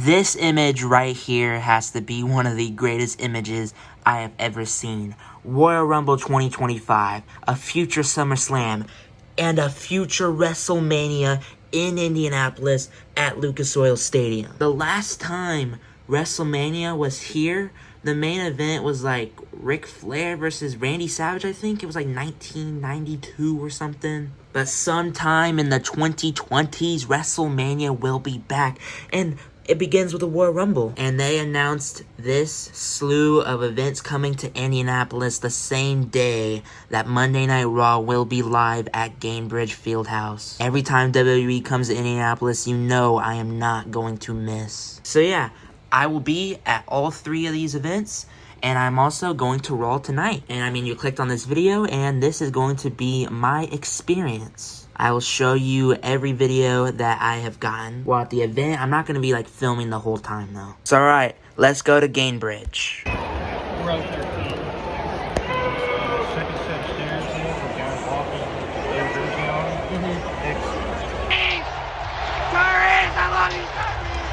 This image right here has to be one of the greatest images I have ever seen. Royal Rumble 2025, a future SummerSlam, and a future WrestleMania in Indianapolis at Lucas Oil Stadium. The last time WrestleMania was here, the main event was like Ric Flair versus Randy Savage, I think. It was like 1992 or something. But sometime in the 2020s, WrestleMania will be back. And it begins with a Royal Rumble. And they announced this slew of events coming to Indianapolis the same day that Monday Night Raw will be live at Gainbridge Fieldhouse. Every time WWE comes to Indianapolis, you know I am not going to miss. So yeah, I will be at all three of these events. And I'm also going to Raw tonight. And I mean, you clicked on this video, and this is going to be my experience. I will show you every video that I have gotten while at the event. I'm not going to be like filming the whole time though. So alright, let's go to Gainbridge. Row 13. Second set of stairs here for guys walking with their jersey on. Tyrese, I love you, Tyrese!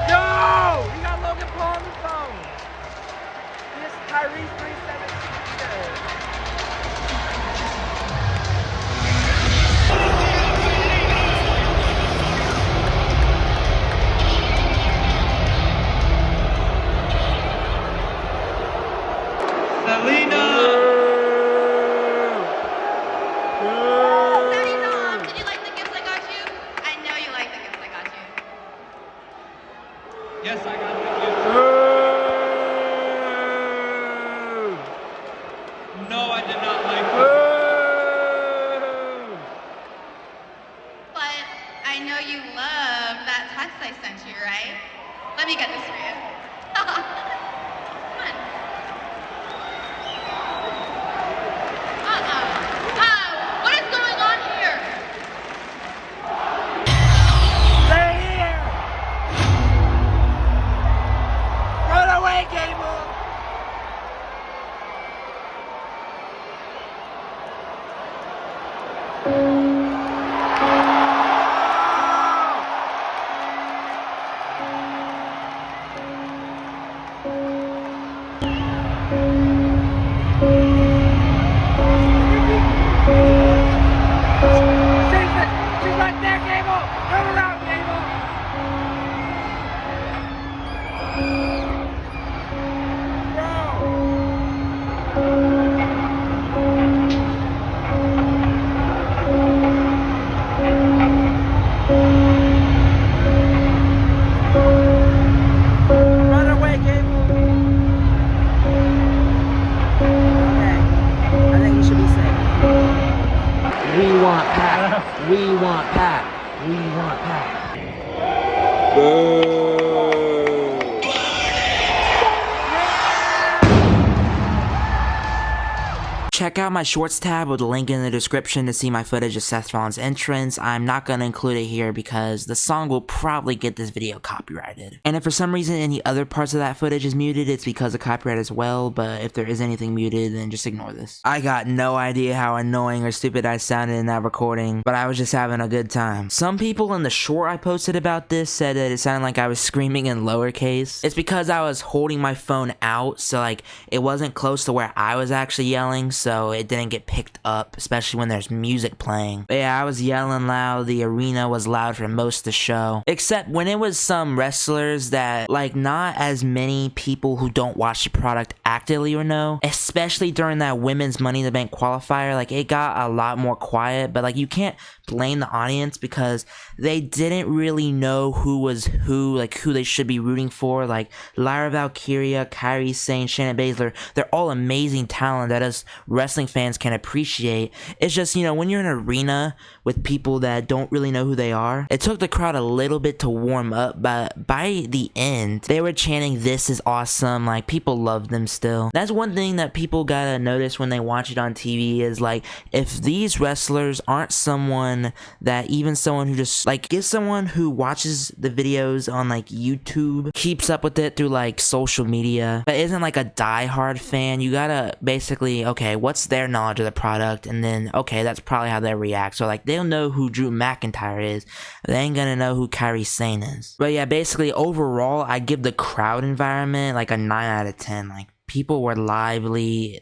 Yo! You got Logan Paul on the phone. This is Tyrese 376. Yes, I got the gift. No, I did not like it. But I know you love that text I sent you, right? Let me get this for you. Come on. What is going on here? Stay here! Run away, Gable! She's right there, Gable! Turn around, Gable! Run away, Gable! Okay, I think we should be safe. We want Pat. We want Pat. We want Pat. Check out my shorts tab with a link in the description to see my footage of Seth Rollins' entrance. I'm not going to include it here because the song will probably get this video copyrighted. And if for some reason any other parts of that footage is muted, it's because of copyright as well, but if there is anything muted, then just ignore this. I got no idea how annoying or stupid I sounded in that recording, but I was just having a good time. Some people in the short I posted about this said that it sounded like I was screaming in lowercase. It's because I was holding my phone out, so like it wasn't close to where I was actually yelling, so it didn't get picked up, especially when there's music playing. But yeah, I was yelling loud. The arena was loud for most of the show, except when it was some wrestlers that like not as many people who don't watch the product actively or know, especially during that women's Money in the Bank qualifier. Like it got a lot more quiet, but like you can't blame the audience because they didn't really know who was who, like who they should be rooting for. Like Lyra Valkyria, Kairi Sane, Shannon Baszler, they're all amazing talent that us wrestling fans can appreciate. It's just, you know, when you're in an arena with people that don't really know who they are, it took the crowd a little bit to warm up, but by the end, they were chanting, "This is awesome." Like, people love them still. That's one thing that people gotta notice when they watch it on TV is, like, if these wrestlers aren't someone that even someone who just, like, if someone who watches the videos on, like, YouTube, keeps up with it through, like, social media, but isn't, like, a diehard fan, you gotta basically, okay, what what's their knowledge of the product, and then okay, that's probably how they react. So like they'll know who Drew McIntyre is, they ain't gonna know who Kairi Sane is. But yeah, basically overall I give the crowd environment like a 9 out of 10. Like people were lively.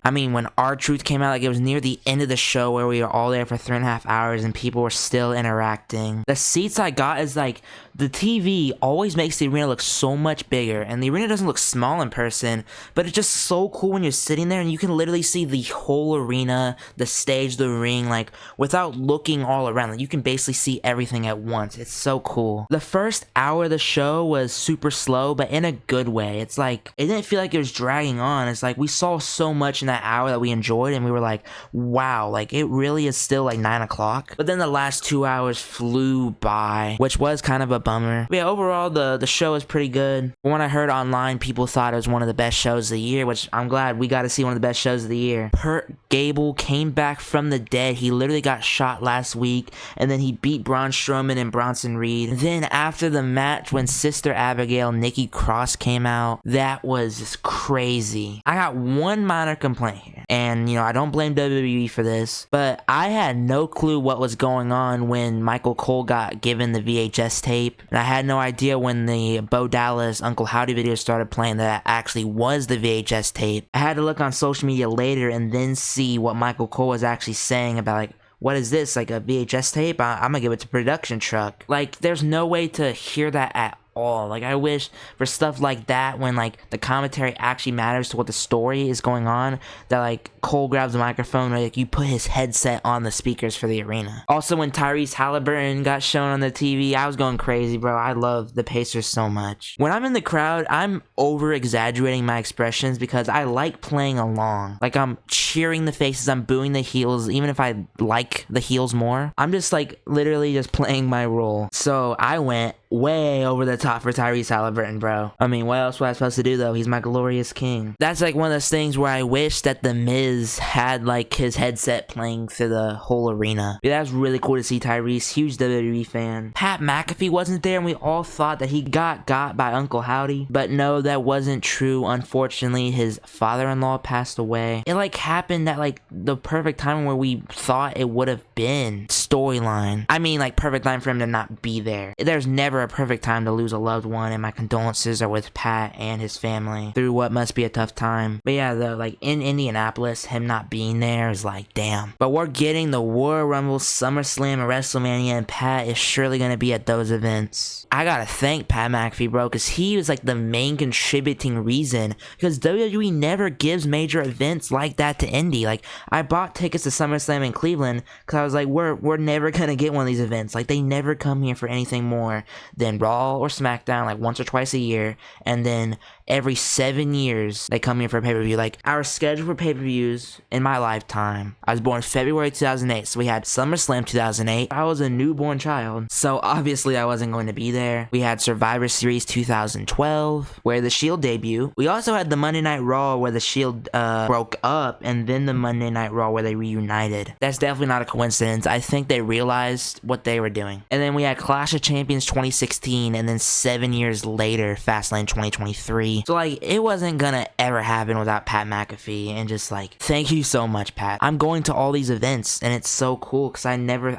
I mean, when R-Truth came out, like it was near the end of the show where we were all there for 3.5 hours and people were still interacting. The seats I got is like, the TV always makes the arena look so much bigger, and the arena doesn't look small in person, but it's just so cool when you're sitting there and you can literally see the whole arena, the stage, the ring, like without looking all around. Like you can basically see everything at once. It's so cool. The first hour of the show was super slow, but in a good way. It's like, it didn't feel like it was dragging on. It's like we saw so much in that hour that we enjoyed, and we were like, wow, like it really is still like 9 o'clock. But then the last 2 hours flew by, which was kind of a bummer. But yeah, overall the show is pretty good. When I heard online, people thought it was one of the best shows of the year, which I'm glad we got to see one of the best shows of the year. Kurt Gable came back from the dead. He literally got shot last week, and then he beat Braun Strowman and Bronson Reed. Then after the match, when Sister Abigail, Nikki Cross came out, that was just crazy. I got one minor complaint here, and you know, I don't blame WWE for this, but I had no clue what was going on when Michael Cole got given the VHS tape. And I had no idea when the Bo Dallas Uncle Howdy video started playing that actually was the VHS tape. I had to look on social media later and then see what Michael Cole was actually saying about like, what is this, like a VHS tape? I'm gonna give it to production truck. Like there's no way to hear that at all. Like I wish for stuff like that, when like the commentary actually matters to what the story is going on, that like Cole grabs the microphone, or like you put his headset on the speakers for the arena. Also when Tyrese Halliburton got shown on the TV, I was going crazy, bro. I love the Pacers so much. When I'm in the crowd, I'm over exaggerating my expressions because I like playing along. Like I'm cheering the faces, I'm booing the heels, even if I like the heels more. I'm just like literally just playing my role. So I went way over the top for Tyrese Halliburton, bro. I mean, what else was I supposed to do though? He's my glorious king. That's like one of those things where I wish that The Miz had like his headset playing through the whole arena. Yeah, that was really cool to see Tyrese. Huge WWE fan. Pat McAfee wasn't there, and we all thought that he got by Uncle Howdy, but no, that wasn't true. Unfortunately, his father-in-law passed away. It like happened at like the perfect time where we thought it would have been storyline. I mean, like perfect time for him to not be there. There's never a perfect time to lose a loved one, and my condolences are with Pat and his family through what must be a tough time. But yeah, though, like in Indianapolis, him not being there is like, damn. But we're getting the Royal Rumble, SummerSlam, and WrestleMania, and Pat is surely gonna be at those events. I gotta thank Pat McAfee, bro, because he was like the main contributing reason, because WWE never gives major events like that to Indy. Like I bought tickets to SummerSlam in Cleveland because I was like, we're never gonna get one of these events. Like they never come here for anything more than Raw or SmackDown, like once or twice a year, and then every 7 years they come here for a pay-per-view. Like our schedule for pay-per-views in my lifetime, I was born February 2008, so we had SummerSlam 2008. I was a newborn child, so obviously I wasn't going to be there. We had Survivor Series 2012 where the Shield debuted. We also had the Monday Night Raw where the Shield broke up, and then the Monday Night Raw where they reunited. That's definitely not a coincidence. I think they realized what they were doing. And then we had Clash of Champions 2016, and then 7 years later Fastlane 2023. So like it wasn't gonna ever happen without Pat McAfee, and just like thank you so much, Pat. I'm going to all these events, and it's so cool because I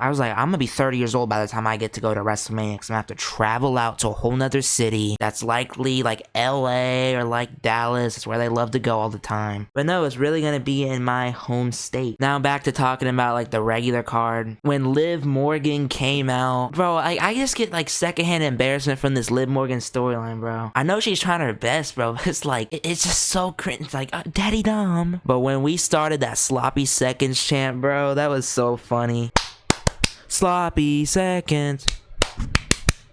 was like, I'm gonna be 30 years old by the time I get to go to WrestleMania, because I'm gonna have to travel out to a whole nother city that's likely like LA or like Dallas. It's where they love to go all the time. But no, it's really gonna be in my home state. Now back to talking about like the regular card. When Liv Morgan came out, bro, I just get like secondhand embarrassment from this Liv Morgan storyline, bro. I know she's trying her best, bro. It's like, it's just so cringe. It's like, Daddy Dom. But when we started that sloppy seconds chant, bro, that was so funny. Sloppy seconds.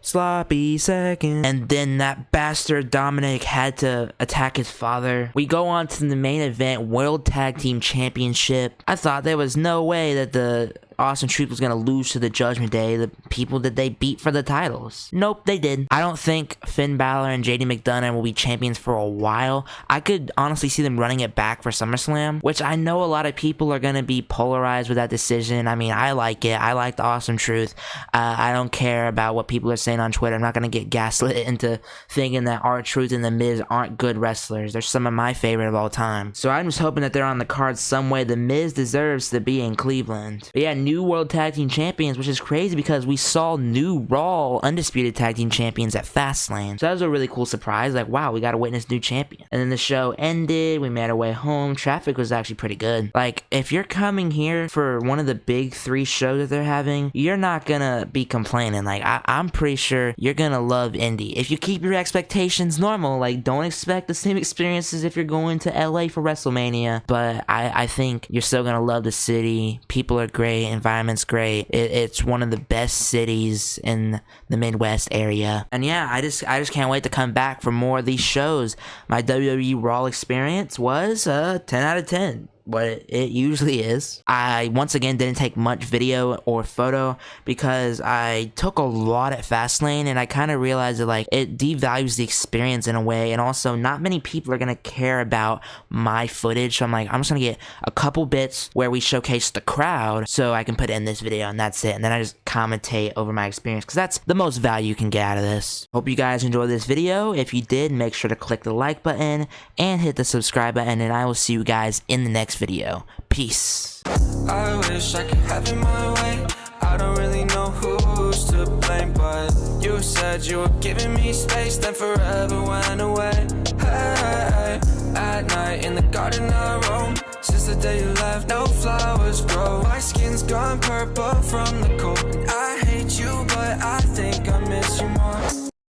Sloppy seconds. And then that bastard Dominic had to attack his father. We go on to the main event, World Tag Team Championship. I thought there was no way that the Austin Truth was gonna lose to the Judgment Day, the people that they beat for the titles. Nope, they did. I don't think Finn Balor and JD McDonough will be champions for a while. I could honestly see them running it back for SummerSlam, which I know a lot of people are gonna be polarized with that decision. I mean, I like it. I like the Awesome Truth. I don't care about what people are saying on Twitter. I'm not gonna get gaslit into thinking that R-Truth and The Miz aren't good wrestlers. They're some of my favorite of all time. So I'm just hoping that they're on the card some way. The Miz deserves to be in Cleveland. But yeah, new World Tag Team Champions, which is crazy because we saw new Raw Undisputed Tag Team Champions at Fastlane. So that was a really cool surprise. Like, wow, we got to witness new champion. And then the show ended. We made our way home. Traffic was actually pretty good. Like, if you're coming here for one of the big 3 shows that they're having, you're not gonna be complaining. Like, I'm pretty sure you're gonna love Indy. If you keep your expectations normal, like, don't expect the same experiences if you're going to LA for WrestleMania. But I think you're still gonna love the city. People are great. Environment's great. It's one of the best cities in the Midwest area. And yeah, I just can't wait to come back for more of these shows. My WWE Raw experience was 10 out of 10. What it usually is. I once again didn't take much video or photo because I took a lot at Fastlane, and I kind of realized that like it devalues the experience in a way, and also not many people are gonna care about my footage. So I'm like, I'm just gonna get a couple bits where we showcase the crowd so I can put it in this video, and that's it. And then I just commentate over my experience because that's the most value you can get out of this. Hope you guys enjoyed this video. If you did, make sure to click the like button and hit the subscribe button, and I will see you guys in the next video. Peace. I wish I could have it my way. I don't really know who's to blame, but you said you were giving me space, then forever went away. Hey, at night in the garden I roam. Since the day you left, no flowers grow. My skin's gone purple from the cold. I hate you, but I think I miss you more.